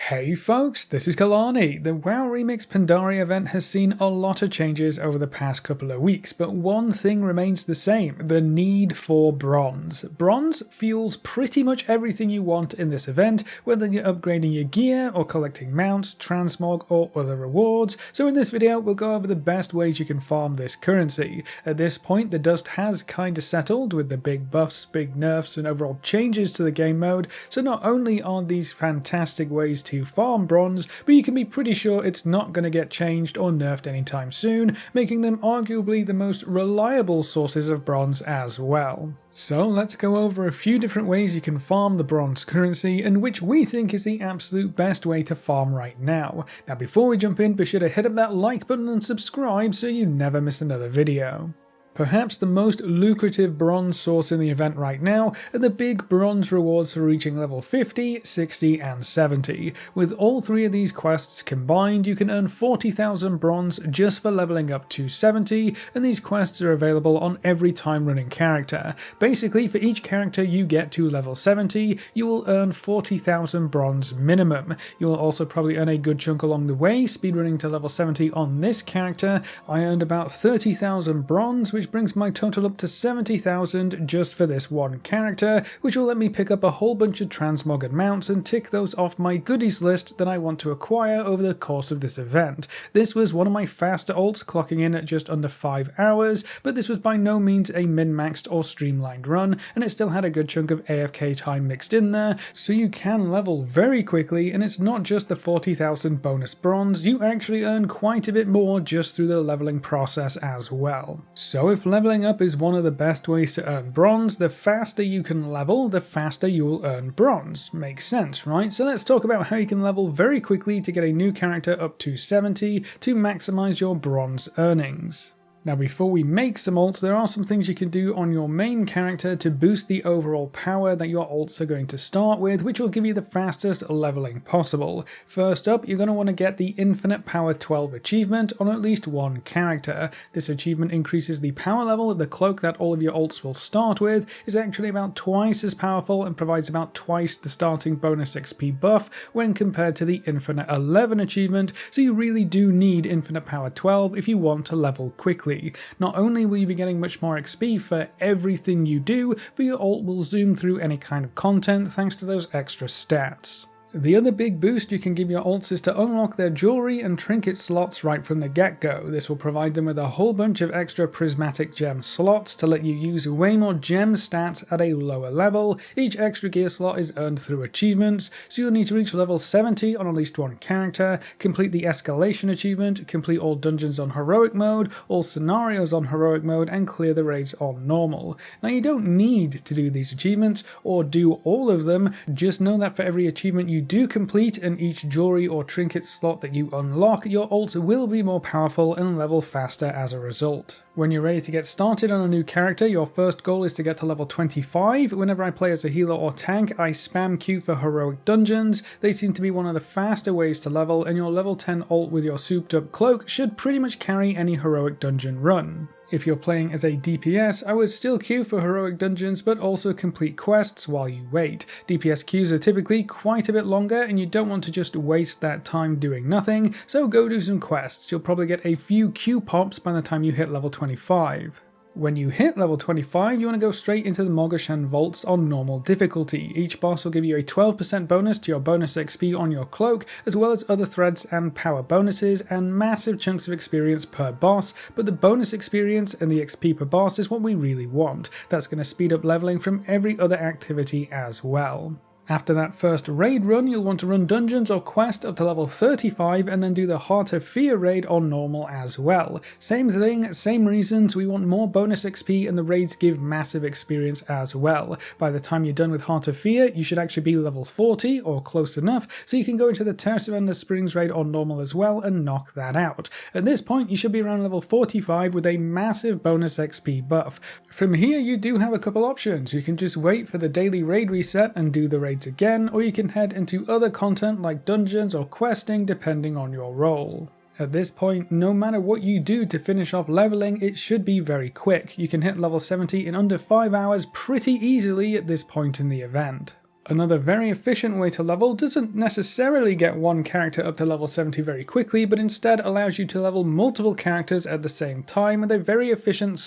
Hey folks, this is Kalani. The WoW Remix Pandaria event has seen a lot of changes over the past couple of weeks, but one thing remains the same: the need for bronze. Bronze fuels pretty much everything you want in this event, whether you're upgrading your gear or collecting mounts, transmog or other rewards. So in this video we'll go over the best ways you can farm this currency. At this point the dust has kinda settled with the big buffs, big nerfs and overall changes to the game mode, so not only are these fantastic ways to farm bronze, but you can be pretty sure it's not going to get changed or nerfed anytime soon, making them arguably the most reliable sources of bronze as well. So let's go over a few different ways you can farm the bronze currency and which we think is the absolute best way to farm right now. Now before we jump in, be sure to hit up that like button and subscribe so you never miss another video. Perhaps the most lucrative bronze source in the event right now are the big bronze rewards for reaching level 50, 60 and 70. With all three of these quests combined, you can earn 40,000 bronze just for leveling up to 70, and these quests are available on every time running character. Basically, for each character you get to level 70, you will earn 40,000 bronze minimum. You will also probably earn a good chunk along the way. Speedrunning to level 70 on this character, I earned about 30,000 bronze, which brings my total up to 70,000 just for this one character, which will let me pick up a whole bunch of transmog and mounts and tick those off my goodies list that I want to acquire over the course of this event. This was one of my faster ults, clocking in at just under 5 hours, but this was by no means a min-maxed or streamlined run, and it still had a good chunk of AFK time mixed in there, so you can level very quickly, and it's not just the 40,000 bonus bronze, you actually earn quite a bit more just through the leveling process as well. So if leveling up is one of the best ways to earn bronze, the faster you can level, the faster you will earn bronze. Makes sense, right? So let's talk about how you can level very quickly to get a new character up to 70 to maximize your bronze earnings. Now before we make some ults, there are some things you can do on your main character to boost the overall power that your ults are going to start with, which will give you the fastest leveling possible. First up, you're going to want to get the Infinite Power 12 achievement on at least one character. This achievement increases the power level of the cloak that all of your ults will start with, is actually about twice as powerful and provides about twice the starting bonus XP buff when compared to the Infinite 11 achievement, so you really do need Infinite Power 12 if you want to level quickly. Not only will you be getting much more XP for everything you do, but your ult will zoom through any kind of content thanks to those extra stats. The other big boost you can give your ults is to unlock their jewelry and trinket slots right from the get-go. This will provide them with a whole bunch of extra prismatic gem slots to let you use way more gem stats at a lower level. Each extra gear slot is earned through achievements, so you'll need to reach level 70 on at least one character, complete the escalation achievement, complete all dungeons on heroic mode, all scenarios on heroic mode, and clear the raids on normal. Now you don't need to do these achievements or do all of them, just know that for every achievement you do complete and each jewelry or trinket slot that you unlock, your ult will be more powerful and level faster as a result. When you're ready to get started on a new character, your first goal is to get to level 25. Whenever I play as a healer or tank, I spam Q for heroic dungeons. They seem to be one of the faster ways to level, and your level 10 ult with your souped up cloak should pretty much carry any heroic dungeon run. If you're playing as a DPS, I would still queue for heroic dungeons but also complete quests while you wait. DPS queues are typically quite a bit longer and you don't want to just waste that time doing nothing, so go do some quests. You'll probably get a few Q pops by the time you hit level 25. When you hit level 25, you want to go straight into the Mogashan Vaults on normal difficulty. Each boss will give you a 12% bonus to your bonus XP on your cloak, as well as other threads and power bonuses, and massive chunks of experience per boss, but the bonus experience and the XP per boss is what we really want. That's going to speed up leveling from every other activity as well. After that first raid run, you'll want to run dungeons or quest up to level 35 and then do the Heart of Fear raid on normal as well. Same thing, same reasons, we want more bonus XP and the raids give massive experience as well. By the time you're done with Heart of Fear, you should actually be level 40 or close enough, so you can go into the Terrace of Endless Springs raid on normal as well and knock that out. At this point, you should be around level 45 with a massive bonus XP buff. From here, you do have a couple options. You can just wait for the daily raid reset and do the raid again, or you can head into other content like dungeons or questing depending on your role. At this point, no matter what you do to finish off leveling, it should be very quick. You can hit level 70 in under 5 hours pretty easily at this point in the event. Another very efficient way to level doesn't necessarily get one character up to level 70 very quickly, but instead allows you to level multiple characters at the same time with a very efficient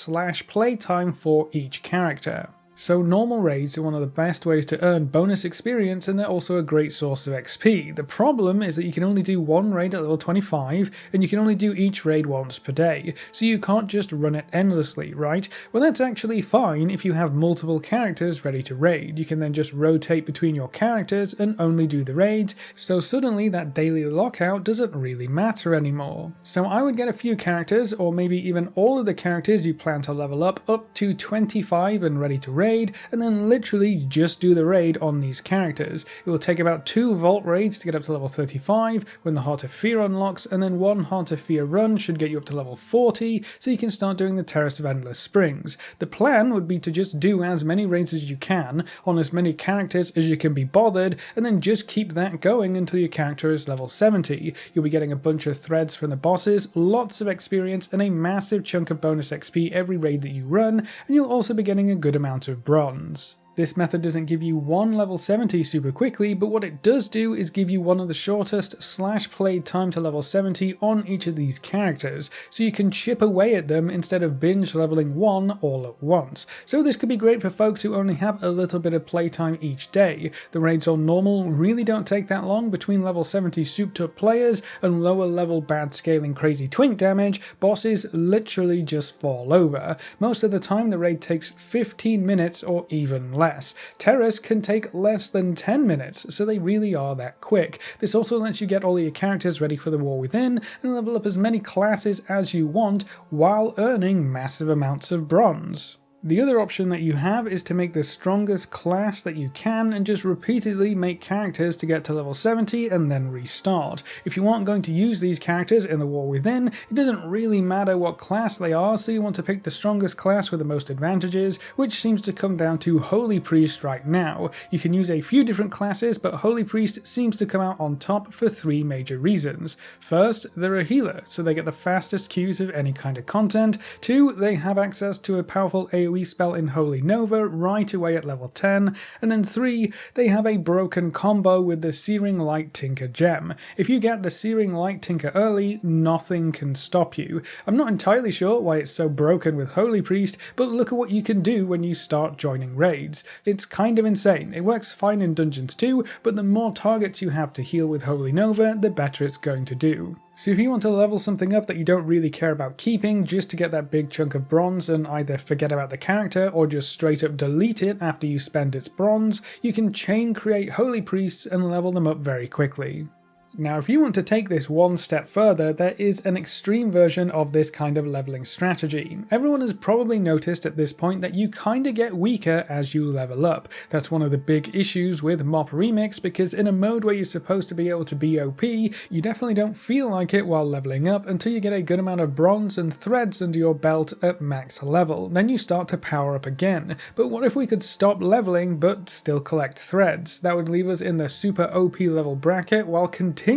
play time for each character. So normal raids are one of the best ways to earn bonus experience, and they're also a great source of XP. The problem is that you can only do one raid at level 25, and you can only do each raid once per day, so you can't just run it endlessly, right? Well, that's actually fine if you have multiple characters ready to raid. You can then just rotate between your characters and only do the raids, so suddenly that daily lockout doesn't really matter anymore. So I would get a few characters, or maybe even all of the characters you plan to level up to 25 and ready to raid, and then literally just do the raid on these characters. It will take about 2 vault raids to get up to level 35 when the Heart of Fear unlocks, and then 1 Heart of Fear run should get you up to level 40 so you can start doing the Terrace of Endless Springs. The plan would be to just do as many raids as you can on as many characters as you can be bothered, and then just keep that going until your character is level 70. You'll be getting a bunch of threads from the bosses, lots of experience, and a massive chunk of bonus XP every raid that you run, and you'll also be getting a good amount of bronze. This method doesn't give you one level 70 super quickly, but what it does do is give you one of the shortest played time to level 70 on each of these characters, so you can chip away at them instead of binge leveling one all at once. So this could be great for folks who only have a little bit of playtime each day. The raids on normal really don't take that long. Between level 70 souped up players and lower level bad scaling crazy twink damage, bosses literally just fall over. Most of the time the raid takes 15 minutes or even less. Terrace can take less than 10 minutes, so they really are that quick. This also lets you get all your characters ready for the War Within and level up as many classes as you want while earning massive amounts of bronze. The other option that you have is to make the strongest class that you can and just repeatedly make characters to get to level 70 and then restart. If you aren't going to use these characters in the War Within, it doesn't really matter what class they are, so you want to pick the strongest class with the most advantages, which seems to come down to Holy Priest right now. You can use a few different classes, but Holy Priest seems to come out on top for 3 major reasons. First, they're a healer, so they get the fastest queues of any kind of content. 2, they have access to a powerful AoE spell in Holy Nova right away at level 10, and then 3, they have a broken combo with the Searing Light Tinker gem. If you get the Searing Light Tinker early, nothing can stop you. I'm not entirely sure why it's so broken with Holy Priest, but look at what you can do when you start joining raids. It's kind of insane. It works fine in dungeons too, but the more targets you have to heal with Holy Nova, the better it's going to do. So if you want to level something up that you don't really care about keeping just to get that big chunk of bronze and either forget about the character or just straight up delete it after you spend its bronze, you can chain create Holy Priests and level them up very quickly. Now, if you want to take this one step further, there is an extreme version of this kind of leveling strategy. Everyone has probably noticed at this point that you kinda get weaker as you level up. That's one of the big issues with WoW Remix, because in a mode where you're supposed to be able to be OP, you definitely don't feel like it while leveling up until you get a good amount of bronze and threads under your belt at max level. Then you start to power up again. But what if we could stop leveling but still collect threads? That would leave us in the super OP level bracket while continually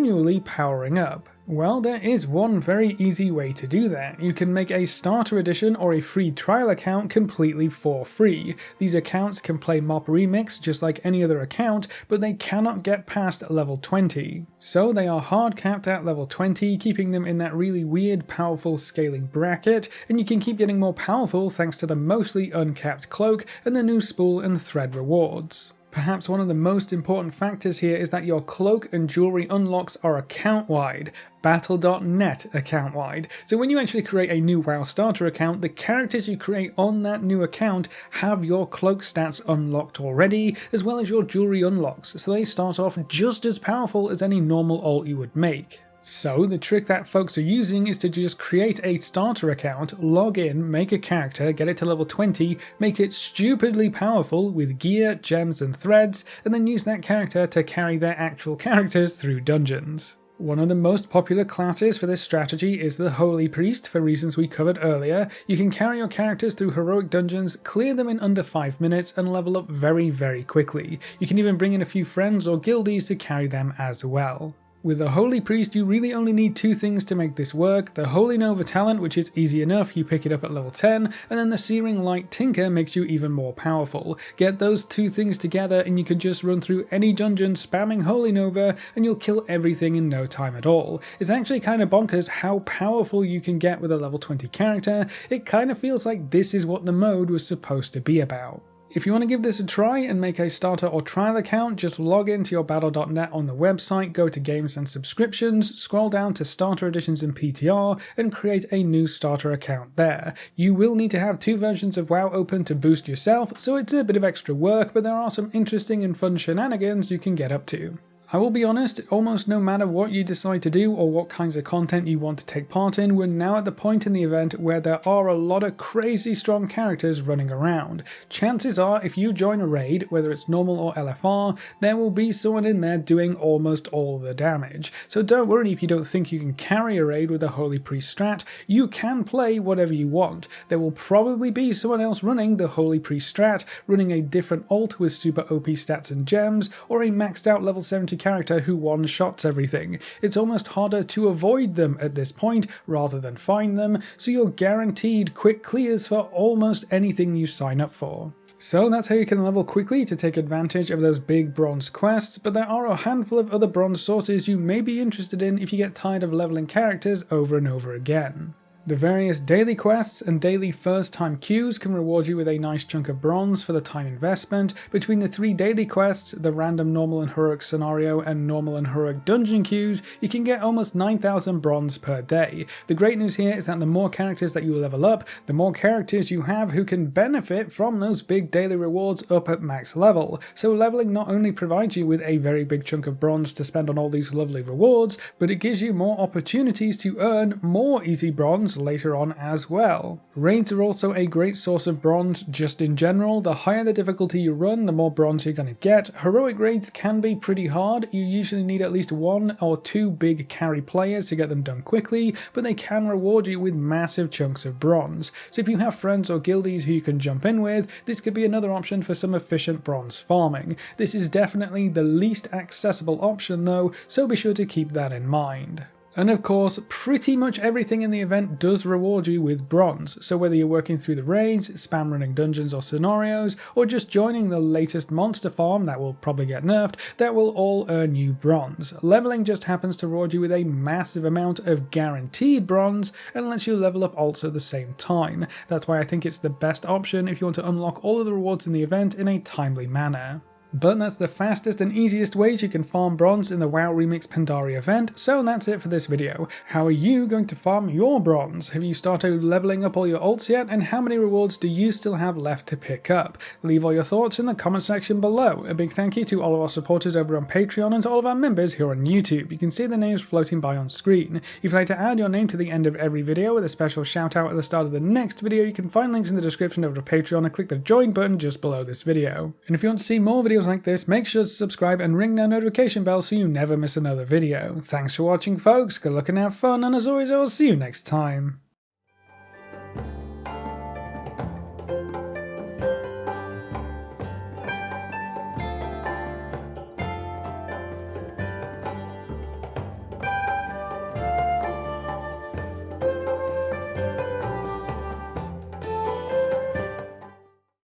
powering up. Well, there is one very easy way to do that. You can make a starter edition or a free trial account completely for free. These accounts can play WoW Remix just like any other account, but they cannot get past level 20. So they are hard capped at level 20, keeping them in that really weird powerful scaling bracket, and you can keep getting more powerful thanks to the mostly uncapped cloak and the new spool and thread rewards. Perhaps one of the most important factors here is that your cloak and jewelry unlocks are account-wide, battle.net account-wide. So when you actually create a new WoW starter account, the characters you create on that new account have your cloak stats unlocked already, as well as your jewelry unlocks, so they start off just as powerful as any normal ult you would make. So the trick that folks are using is to just create a starter account, log in, make a character, get it to level 20, make it stupidly powerful with gear, gems and threads, and then use that character to carry their actual characters through dungeons. One of the most popular classes for this strategy is the Holy Priest, for reasons we covered earlier. You can carry your characters through heroic dungeons, clear them in under 5 minutes, and level up very, very quickly. You can even bring in a few friends or guildies to carry them as well. With the Holy Priest, you really only need two things to make this work: the Holy Nova talent, which is easy enough, you pick it up at level 10, and then the Searing Light Tinker makes you even more powerful. Get those two things together and you can just run through any dungeon spamming Holy Nova and you'll kill everything in no time at all. It's actually kind of bonkers how powerful you can get with a level 20 character. It kind of feels like this is what the mode was supposed to be about. If you want to give this a try and make a starter or trial account, just log into your battle.net on the website, go to games and subscriptions, scroll down to starter editions and PTR, and create a new starter account there. You will need to have two versions of WoW open to boost yourself, so it's a bit of extra work, but there are some interesting and fun shenanigans you can get up to. I will be honest, almost no matter what you decide to do or what kinds of content you want to take part in, we're now at the point in the event where there are a lot of crazy strong characters running around. Chances are, if you join a raid, whether it's normal or LFR, there will be someone in there doing almost all the damage. So don't worry if you don't think you can carry a raid with a Holy Priest strat. You can play whatever you want. There will probably be someone else running the Holy Priest strat, running a different ult with super OP stats and gems, or a maxed out level 70 character who one-shots everything. It's almost harder to avoid them at this point rather than find them, so you're guaranteed quick clears for almost anything you sign up for. So that's how you can level quickly to take advantage of those big bronze quests, but there are a handful of other bronze sources you may be interested in if you get tired of leveling characters over and over again. The various daily quests and daily first time queues can reward you with a nice chunk of bronze for the time investment. Between the three daily quests, the random normal and heroic scenario and normal and heroic dungeon queues, you can get almost 9,000 bronze per day. The great news here is that the more characters that you level up, the more characters you have who can benefit from those big daily rewards up at max level. So leveling not only provides you with a very big chunk of bronze to spend on all these lovely rewards, but it gives you more opportunities to earn more easy bronze later on as well. Raids are also a great source of bronze just in general. The higher the difficulty you run, the more bronze you're going to get. Heroic raids can be pretty hard. You usually need at least one or two big carry players to get them done quickly, but they can reward you with massive chunks of bronze. So if you have friends or guildies who you can jump in with, this could be another option for some efficient bronze farming. This is definitely the least accessible option though, so be sure to keep that in mind. And of course, pretty much everything in the event does reward you with bronze, so whether you're working through the raids, spam running dungeons or scenarios, or just joining the latest monster farm that will probably get nerfed, that will all earn you bronze. Leveling just happens to reward you with a massive amount of guaranteed bronze and lets you level up ults at the same time. That's why I think it's the best option if you want to unlock all of the rewards in the event in a timely manner. But that's the fastest and easiest ways you can farm bronze in the WoW Remix Pandaria event, so that's it for this video. How are you going to farm your bronze? Have you started leveling up all your ults yet, and how many rewards do you still have left to pick up? Leave all your thoughts in the comment section below. A big thank you to all of our supporters over on Patreon and to all of our members here on YouTube. You can see the names floating by on screen. If you'd like to add your name to the end of every video with a special shout out at the start of the next video, you can find links in the description over to Patreon and click the join button just below this video. And if you want to see more videos like this, make sure to subscribe and ring that notification bell so you never miss another video. Thanks for watching folks, good luck and have fun, and as always I will see you next time.